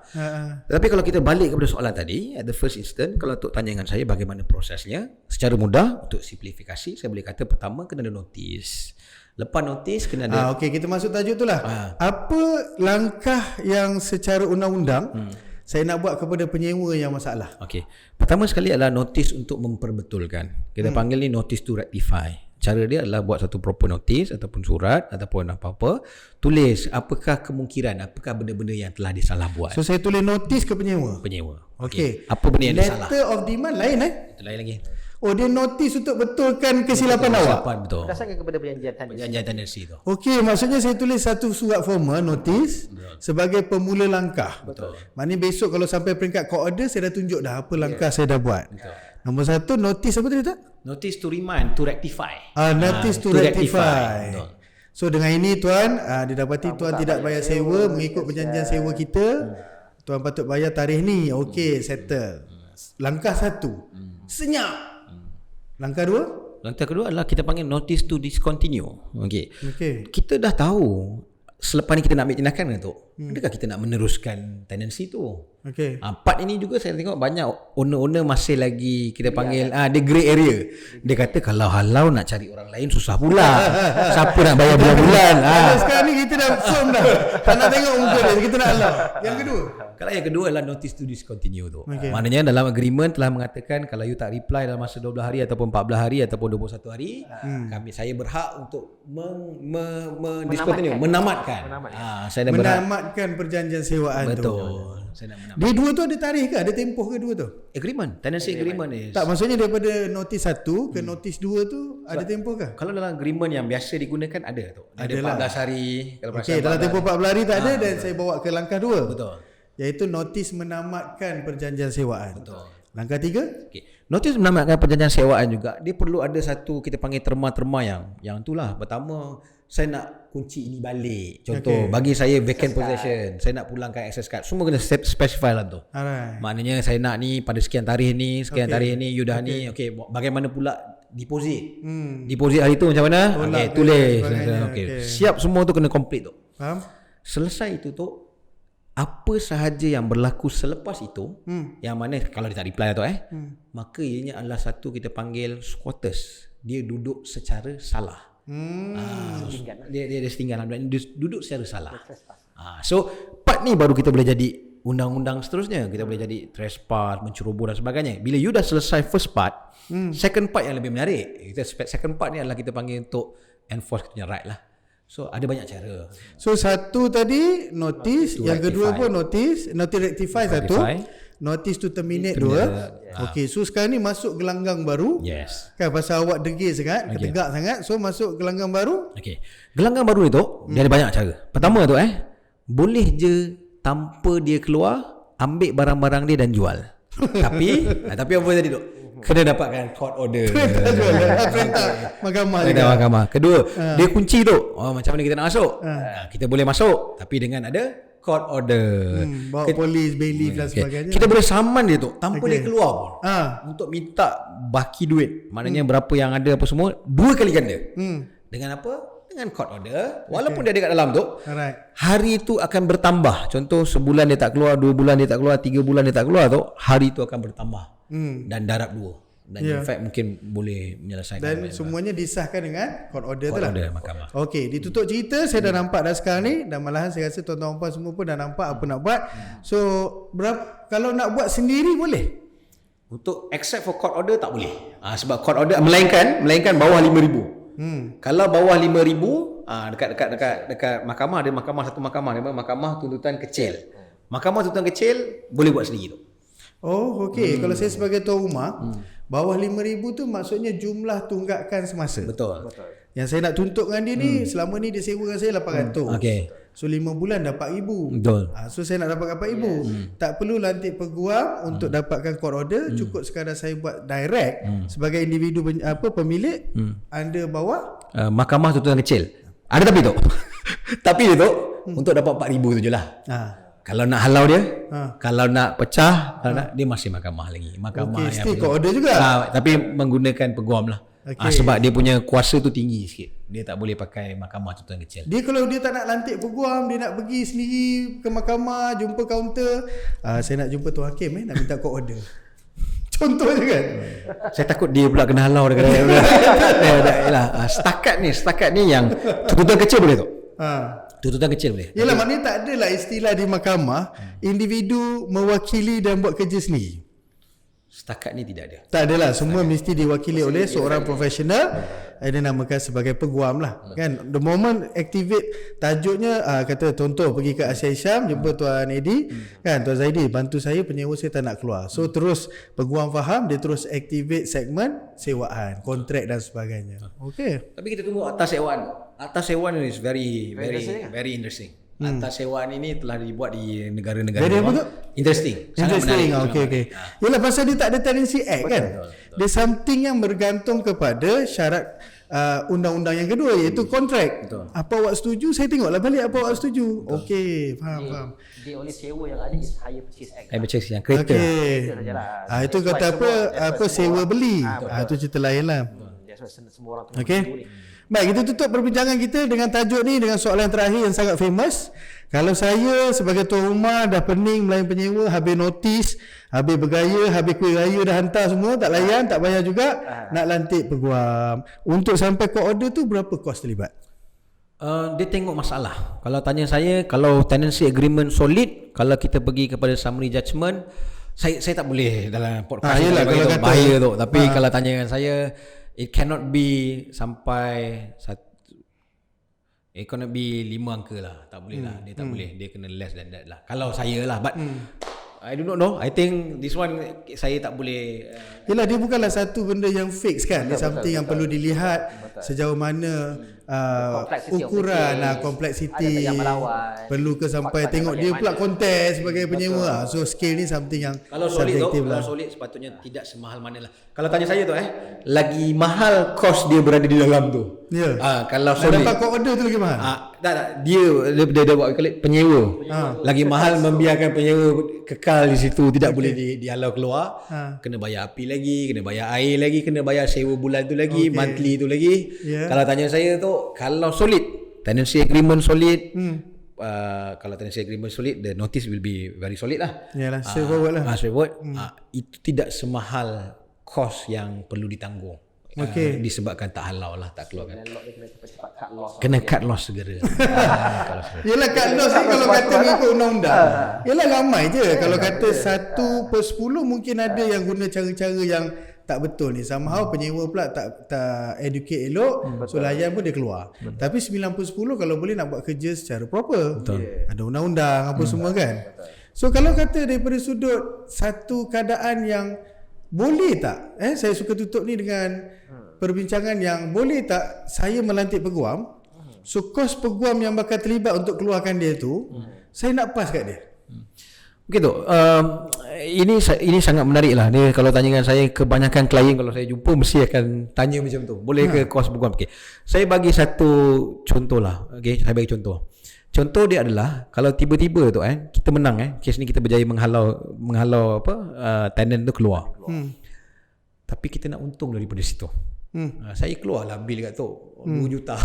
Tapi kalau kita balik kepada soalan tadi, at the first instant, kalau Tok tanya dengan saya bagaimana prosesnya, secara mudah untuk simplifikasi, saya boleh kata pertama kena ada notis. Lepas notis kena ada. Okey, kita masuk tajuk tu lah. Apa langkah yang secara undang-undang saya nak buat kepada penyewa yang masalah? Okey. Pertama sekali adalah notis untuk memperbetulkan. Kita panggil ni notice to rectify. Cara dia adalah buat satu proper notice ataupun surat ataupun apa-apa, tulis apakah kemungkinan, apakah benda-benda yang telah disalah buat. So saya tulis notis ke penyewa. Okey. Apa benda yang disalah? Letter of demand lain Itu lain lagi. Dia notis untuk betulkan kesilapan awak. Betul. Berdasarkan kepada perjanjian tenancy tu. Okey, maksudnya saya tulis satu surat formal notis sebagai pemula langkah. Betul. Maknanya besok kalau sampai peringkat court order saya dah tunjuk dah apa langkah saya dah buat. Betul. Nombor satu, notis apa tadi tak? Notice to remind, to rectify. Notice to rectify. Betul. So dengan ini tuan, didapati tuan tidak bayar sewa mengikut perjanjian sewa kita. Tuan patut bayar tarikh ni. Okey, settle. Langkah satu, senyap. Langkah dua? Langkah kedua adalah kita panggil notice to discontinue. Okey. Kita dah tahu selepas ni kita nak ambil tindakan ke tu? Adakah kita nak meneruskan tenancy tu? Okey. Part ini juga saya tengok banyak owner-owner masih lagi kita panggil dia grey area. Dia kata kalau halau nak cari orang lain susah pula. Siapa nak bayar bulan-bulan? Sekarang ni kita dah firm dah. Tak nak tengok muka dia, kita nak allow. Yang kedua. Kalau yang kedua adalah notice to discontinue tu. Okay. Maknanya dalam agreement telah mengatakan kalau you tak reply dalam masa 12 hari ataupun 14 hari ataupun 21 hari, saya berhak untuk discontinue, menamatkan. Saya dah berhak. Menamatkan perjanjian sewaan tu. Betul. Saya nak menamatkan. Dia dua tu ada tarikh ke? Ada tempoh ke dua tu? Agreement, tenancy agreement ni. Tak, maksudnya daripada notis 1 ke notis 2 tu ada tempoh ke? Kalau dalam agreement yang biasa digunakan ada tu. Ada Adalah. 14 hari. Kalau Okey, dalam tempoh 14 hari tak ada dan saya bawa ke langkah 2. Betul. Iaitu notis menamatkan perjanjian sewaan. Betul. Langkah 3? Okey. Notis menamatkan perjanjian sewaan juga, dia perlu ada satu kita panggil terma-terma yang itulah. Pertama, saya nak kunci ini balik. Contoh, bagi saya vacant possession, saya nak pulangkan access card. Semua kena specify lah tu. Alright. Maknanya saya nak ni pada sekian tarikh ni, sekian tarikh ni, you dah ni. Okey, bagaimana pula deposit? Deposit hari tu macam mana? Okey, tulis. Okey. Siap semua tu kena complete tu. Faham? Selesai itu tu, apa sahaja yang berlaku selepas itu, yang mana kalau dia tak reply tu maka ianya adalah satu kita panggil squatters. Dia duduk secara salah. Dia setinggal, dia duduk secara salah. So part ni baru kita boleh jadi undang-undang seterusnya. Kita boleh jadi trespass, menceroboh dan sebagainya. Bila you dah selesai first part, second part yang lebih menarik. Second part ni adalah kita panggil untuk enforce kita punya right lah. So ada banyak cara. So satu tadi notice, yang kedua pun notice rectify satu, notice to terminate dua. Okey, so sekarang ni masuk gelanggang baru. Yes. Kan pasal awak degil sangat, ketegak sangat, so masuk gelanggang baru. Okey. Gelanggang baru itu dia ada banyak cara. Pertama tu boleh je tanpa dia keluar ambil barang-barang dia dan jual. tapi apa tadi tu? Kena dapatkan court order. Perintah mahkamah juga. Mahkamah. Kedua, dia kunci tu. Macam mana kita nak masuk? Kita boleh masuk tapi dengan ada court order. Bawa polis, bailiff dan sebagainya. Kita boleh saman dia tu tanpa dia keluar pun. Untuk minta baki duit. Maknanya berapa yang ada apa semua 2 kali ganda. Dengan apa? Dengan court order. Walaupun dia ada kat dalam tu, hari tu akan bertambah. Contoh sebulan dia tak keluar, 2 bulan dia tak keluar, 3 bulan dia tak keluar tu, hari tu akan bertambah. Dan darab 2. Dan in fact mungkin boleh menyelesaikan. Dan semuanya disahkan dengan court order tu lah. Court order mahkamah. Okey, ditutup cerita saya dah nampak dah sekarang ni, dan malahan saya rasa tuan-tuan puan semua pun dah nampak apa nak buat. So kalau nak buat sendiri boleh? Untuk except for court order tak boleh. Sebab court order melainkan bawah 5,000. Kalau bawah 5,000, dekat mahkamah, ada satu mahkamah namanya mahkamah tuntutan kecil. Mahkamah tuntutan kecil boleh buat sendiri tu. Oh, okey. Kalau saya sebagai tuan rumah, bawah 5,000 tu maksudnya jumlah tunggakan semasa. Betul. Yang saya nak tuntut dengan dia ni, selama ni dia sewa dengan saya 800. Okey. So 5 bulan dapat 4,000. Betul. So saya nak dapatkan 4,000. Tak perlu lantik peguam untuk dapatkan court order, cukup sekadar saya buat direct sebagai individu pemilik, anda bawa mahkamah tuntutan kecil. Ada tapi tu. Tapi dia tu untuk dapat 4,000 tu je lah. Kalau nak halau dia, kalau nak pecah, dia masih mahkamah lagi. Mahkamah yang still court order juga. Tapi menggunakan peguam lah. Sebab dia punya kuasa tu tinggi sikit. Dia tak boleh pakai mahkamah tuntutan kecil. Dia kalau dia tak nak lantik peguam, dia nak pergi sendiri ke mahkamah, jumpa kaunter, saya nak jumpa tuan hakim nak minta court order. Contoh je kan. Saya takut dia pula kena halau dekat setakat ni yang tuntutan kecil boleh tu. Tuntutan kecil boleh. Yalah, maknanya tak adalah istilah di mahkamah individu mewakili dan buat kerja sendiri. Setakat ni tidak ada. Tak adalah, semua mesti diwakili oleh seorang profesional. Dia namakan sebagai peguam lah. Kan? The moment activate tajuknya, kata contoh pergi ke Asia Hisham, jumpa Tuan Edi, kan, Tuan Zaidi, bantu saya, penyewa saya tak nak keluar. So terus peguam faham, dia terus activate segmen sewaan, kontrak dan sebagainya. Okey. Tapi kita tunggu atas sewaan. Atas sewaan is very interesting. Atas sewaan ini telah dibuat di negara-negara luar. Interesting. Sangat menarik. Okey. Yalah, pasal dia tak ada tenancy act kan. Dia something yang bergantung kepada syarat undang-undang yang kedua, iaitu kontrak. Apa awak setuju, saya tengoklah balik apa awak setuju. Okey, faham. Dia oleh sewa yang ada is hire purchase act. Hire purchase yang kereta. Okey. Itu kata apa sewa beli. Itu cerita lain lah. semua orang tengah Okey. menunggu ni. Baik, kita tutup perbincangan kita dengan tajuk ni dengan soalan terakhir yang sangat famous. Kalau saya sebagai tuan rumah dah pening melayan penyewa, habis notis, habis bergaya, habis kuih raya dah hantar semua, tak layan, tak bayar juga, nak lantik peguam. Untuk sampai court order tu berapa kos terlibat? Dia tengok masalah. Kalau tanya saya, kalau tenancy agreement solid, kalau kita pergi kepada summary judgment, saya tak boleh dalam podcast ni yelah, bagi kalau tahu kata- bahaya tu. Tapi kalau tanya dengan saya, it cannot be sampai it cannot be 5 angka lah. Tak boleh lah. Dia tak boleh. Dia kena less than that lah. Kalau saya lah. But I do not know. I think this one saya tak boleh. Yelah, dia bukanlah satu benda yang fix kan. Dia something yang perlu dilihat sejauh mana Complexity of the ukuran case. kompleksiti, Ada yang melawan. perlu ke sampai Fakta tengok dia pula bagaimana. kontes sebagai penyewa. So scale ni something yang Kalau solid tu, subjektif kalau lah. solid sepatutnya tidak semahal mana lah. Kalau tanya saya tu lagi mahal kos dia berada di dalam tu. Ya. Kalau Nak solid. dapat court order tu lagi mahal. Tak, dia buat penyewa. Lagi mahal membiarkan penyewa kekal di situ, tidak boleh dihalau keluar. Kena bayar api lagi, kena bayar air lagi, kena bayar sewa bulan tu lagi, monthly tu lagi. Yeah. Kalau tanya saya tu, kalau solid, tenancy agreement solid, kalau tenancy agreement solid, the notice will be very solid lah. Yalah, straightforward lah. Straightforward. Itu tidak semahal kos yang perlu ditanggung. Okey. Disebabkan tak halau lah, tak keluarkan. Landlord dia kena cepat-cepat cut loss. Kena cut loss segera. Kalau segera. Yelah, kat loss ni kalau kata mengikut undang-undang, yelah ramai je. Kalau kata 1/10 mungkin ada yang guna cara-cara yang tak betul ni. Somehow penyewa pula tak educate elok, so layan pun dia keluar. Tapi 90/10 kalau boleh nak buat kerja secara proper. Ada undang-undang apa semua kan. So kalau kata daripada sudut satu keadaan yang boleh tak, saya suka tutup ni dengan perbincangan yang boleh tak saya melantik peguam, so kos peguam yang bakal terlibat untuk keluarkan dia tu, saya nak pas kat dia. Begitu. Ini sangat menarik lah. Dia kalau tanya dengan saya, kebanyakan klien kalau saya jumpa mesti akan tanya macam tu. Boleh ke kos peguam? Okay. Saya bagi satu contoh lah. Okay, saya bagi contoh. Contoh dia adalah kalau tiba-tiba tu kita menang kes ni, kita berjaya menghalau tenant tu keluar. Tapi kita nak untung daripada situ. Saya keluarlah bil kat tu 2 juta.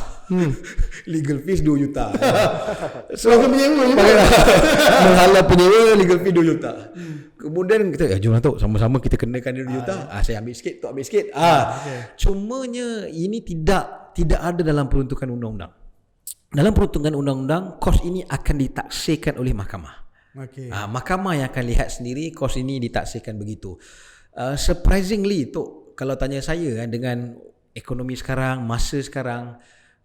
Legal fees 2 juta. So penyewa je. menghalau penyewa, legal fee 2 juta. Kemudian kita jom lah tu, sama-sama kita kenakan dia 2 juta. Saya ambil sikit, tu ambil sikit. Cumanya ini tidak ada dalam peruntukan undang-undang. Dalam peruntukan undang-undang, kos ini akan ditaksirkan oleh mahkamah. Okay. Mahkamah yang akan lihat sendiri kos ini ditaksirkan begitu. Surprisingly tu, kalau tanya saya dengan ekonomi sekarang, masa sekarang,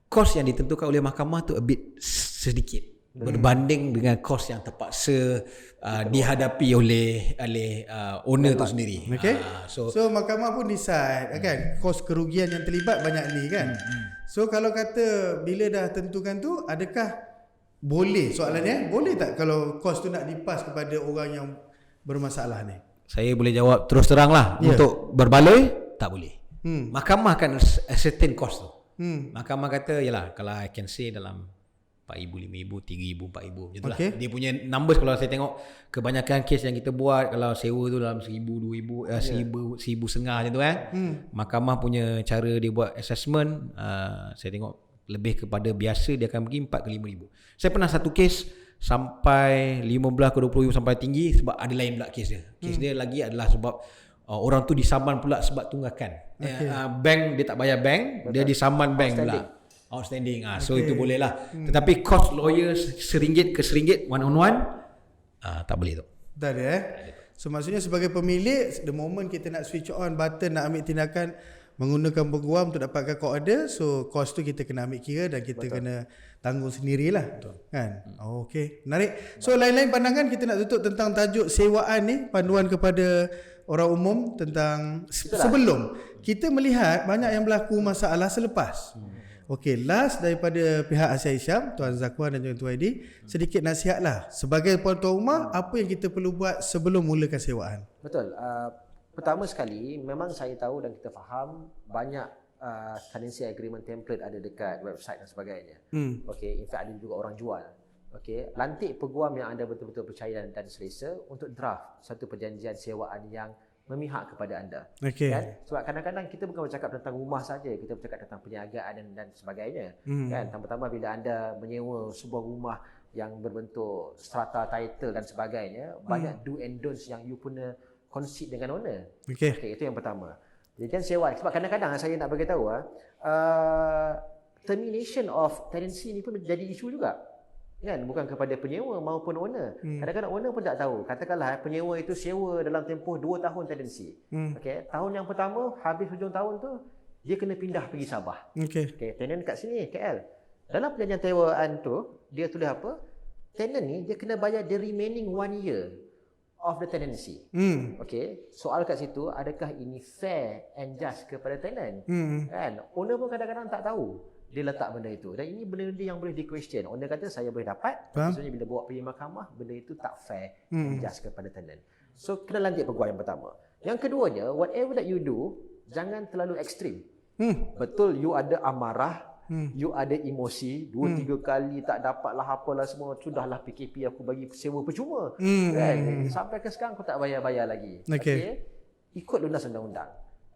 kos yang ditentukan oleh mahkamah tu a bit sedikit berbanding dengan kos yang terpaksa dihadapi oleh owner tu sendiri. Okay. So So mahkamah pun decide kan, kos kerugian yang terlibat banyak ni kan. So kalau kata bila dah tentukan tu, adakah boleh, soalannya boleh tak kalau kos tu nak dipas kepada orang yang bermasalah ni? saya boleh jawab terus terang lah. Untuk berbaloi tak boleh. Mahkamah akan ascertain cost tu. Mahkamah kata yalah, kalau I can say dalam 4,000, 5,000, 3,000, 4,000 macam itulah. Dia punya numbers. Kalau saya tengok kebanyakan kes yang kita buat, kalau sewa tu dalam 1,000, 2,000, 1,500 macam tu Mahkamah punya cara dia buat assessment, saya tengok lebih kepada biasa, dia akan pergi 4 ke 5,000. Saya pernah satu kes sampai 15 ke 20,000 sampai tinggi, sebab ada lain pula kes dia. Kes dia lagi adalah sebab orang tu disaman pula sebab tunggakan. Bank dia tak bayar bank, dia disaman bank pula. Outstanding. So itu boleh lah. Tetapi cost lawyer RM1 ke RM1 one on one tak boleh tu. Tak ada So maksudnya sebagai pemilik, the moment kita nak switch on button, nak ambil tindakan menggunakan peguam untuk dapatkan court order, so cost tu kita kena ambil kira dan kita kena tanggung sendirilah. Kan? Okay, menarik. So lain-lain pandangan kita nak tutup tentang tajuk sewaan ni, panduan kepada orang umum tentang sebelum kita melihat banyak yang berlaku masalah selepas. Okey, last daripada pihak Asia Hisham, Tuan Zakwan dan juga Tuan Aidi, sedikit nasihatlah sebagai tuan rumah, apa yang kita perlu buat sebelum mulakan sewaan. Betul. Pertama sekali, memang saya tahu dan kita faham banyak tenancy agreement template ada dekat website dan sebagainya. Okey, in fact ada juga orang jual. Okey, lantik peguam yang anda betul-betul percaya dan selesa untuk draft satu perjanjian sewaan yang memihak kepada anda. Okey. Kan? Sebab kadang-kadang kita bukan bercakap tentang rumah saja, kita bercakap tentang perniagaan dan sebagainya. Kan? Tambah-tambah bila anda menyewa sebuah rumah yang berbentuk strata title dan sebagainya, banyak do and don'ts yang you punya concede dengan owner. Okey. Itu yang pertama. Jadi kan sewa. Sebab kadang-kadang saya nak bagi tahu termination of tenancy ni pun menjadi isu juga. Kan, bukan kepada penyewa maupun owner. Kadang-kadang owner pun tak tahu. Katakanlah penyewa itu sewa dalam tempoh 2 tahun tenancy. Okey, tahun yang pertama habis hujung tahun tu dia kena pindah pergi Sabah. Okey, tenant kat sini KL. Dalam perjanjian sewaan tu dia tulis apa? Tenant ni dia kena bayar the remaining 1 year of the tenancy. Okey, soal kat situ, adakah ini fair and just kepada tenant? Kan, owner pun kadang-kadang tak tahu dia letak benda itu. Dan ini benda yang boleh di-question. Owner kata saya boleh dapat, maksudnya bila bawa pergi mahkamah, benda itu tak fair and just kepada tenant. So kena lantik peguam yang pertama. Yang keduanya, whatever that you do, jangan terlalu ekstrim. Betul you ada amarah, you ada emosi, 2-3 kali tak dapatlah apalah semua, sudahlah PKP aku bagi sewa percuma. Kan? Sampai ke sekarang aku tak bayar-bayar lagi. Okay? Ikut lunas undang-undang.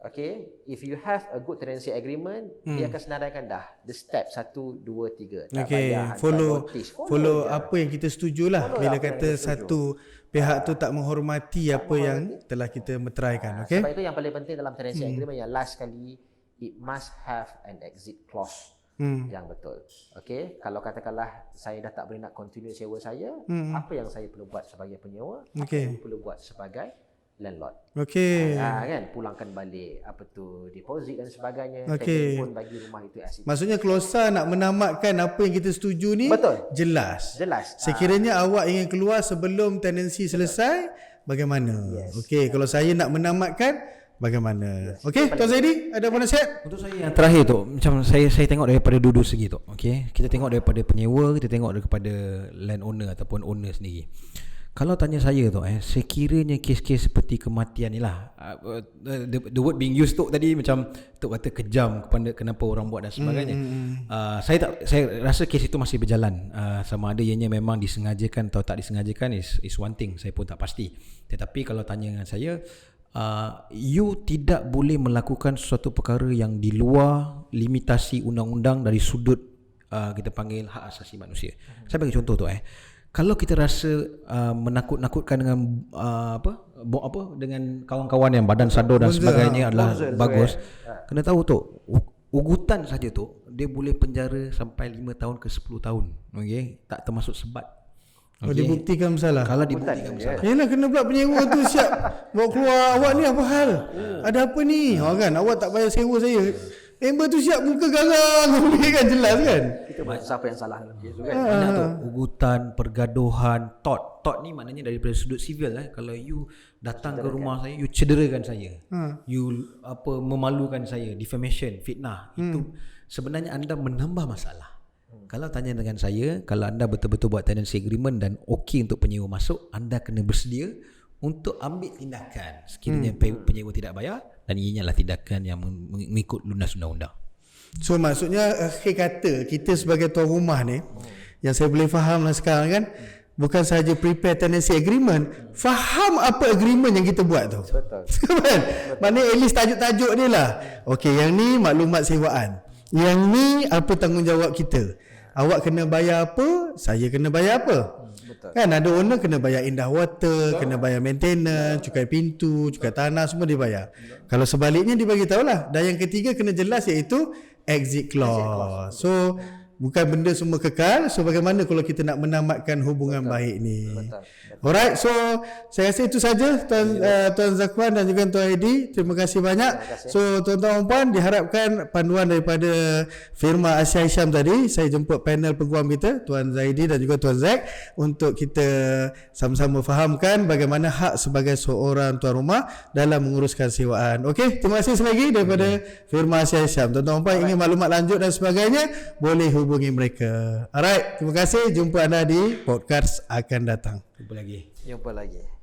Okay, if you have a good tenancy agreement, dia akan senaraikan dah the step 1, 2, 3. Follow apa yang kita setujulah. Bila kata satu pihak tu tak menghormati apa yang telah kita meteraikan. Okay? Sebab itu yang paling penting dalam tenancy agreement yang last kali, it must have an exit clause. Yang betul. Okey, kalau katakanlah saya dah tak boleh nak continue sewa saya, apa yang saya perlu buat sebagai penyewa? Apa yang perlu buat sebagai landlord? Okey. Kan, pulangkan balik apa tu deposit dan sebagainya. Pun bagi rumah itu as it. Maksudnya klausa nak menamatkan apa yang kita setuju ni jelas. Sekiranya awak ingin keluar sebelum tenancy selesai, bagaimana? Okey, kalau saya nak menamatkan, bagaimana? Okey, Tuan Zaidi, ada apa nasihat? Untuk saya yang terakhir tu, macam saya tengok daripada dua segi tu. Okey, kita tengok daripada penyewa, kita tengok daripada landowner ataupun owner sendiri. Kalau tanya saya tu sekiranya kes-kes seperti kematian ni lah, the word being used tu tadi macam tu kata kejam kepada kenapa orang buat dan sebagainya. Saya rasa kes itu masih berjalan. Sama ada ianya memang disengajakan atau tak disengajakan is one thing, saya pun tak pasti. Tetapi kalau tanya dengan saya, you tidak boleh melakukan suatu perkara yang di luar limitasi undang-undang dari sudut kita panggil hak asasi manusia. Saya bagi contoh tu kalau kita rasa menakut-nakutkan dengan dengan kawan-kawan yang badan sado dan sebagainya adalah bagus, kena tahu tu ugutan saja tu dia boleh penjara sampai 5 tahun ke 10 tahun. Okey, tak termasuk sebat. Dibuktikan bersalah. Kalau dibuktikan bersalah. Yalah, kena pula penyewa tu siap bawa keluar, awak ni apa hal? Ada apa ni? Kan awak tak bayar sewa saya. Member tu siap muka garang. Kan jelas kan? Kita siapa yang salah dalam kes tu kan? Banyak tu ugutan, pergaduhan, tort ni maknanya daripada sudut sivil kalau you datang ke rumah saya, you cederakan saya. You memalukan saya, defamation, fitnah. Itu sebenarnya anda menambah masalah. Kalau tanya dengan saya, kalau anda betul-betul buat tenancy agreement dan okey untuk penyewa masuk, anda kena bersedia untuk ambil tindakan sekiranya penyewa tidak bayar, dan ianya adalah tindakan yang mengikut lunas undang-undang. So maksudnya akhir kata kita sebagai tuan rumah ni, yang saya boleh faham lah sekarang kan, bukan sahaja prepare tenancy agreement, faham apa agreement yang kita buat tu. Betul. Maknanya at least tajuk-tajuk dia lah. Okey, yang ni maklumat sewaan, yang ni apa tanggungjawab kita. Awak kena bayar apa, saya kena bayar apa. Kan ada owner kena bayar indah water, kena bayar maintenance, cukai pintu, cukai tanah, semua dia bayar. Kalau sebaliknya dia bagi tahulah. Dan yang ketiga kena jelas iaitu exit clause. So bukan benda semua kekal. So bagaimana kalau kita nak menamatkan hubungan baik ni? Alright, so saya rasa itu saja Tuan Zakwan dan juga Tuan Edi. Terima kasih banyak. So tuan-tuan dan puan, diharapkan panduan daripada firma Asia Hisham tadi, saya jemput panel peguam kita, Tuan Zaidi dan juga Tuan Zak, untuk kita sama-sama fahamkan bagaimana hak sebagai seorang tuan rumah dalam menguruskan sewaan. Okey, terima kasih sekali lagi daripada firma Asia Hisham. Tuan-tuan dan puan ingin maklumat lanjut dan sebagainya, boleh hubungi mereka. Alright, terima kasih. Jumpa anda di podcast akan datang. Jumpa lagi. Jumpa lagi.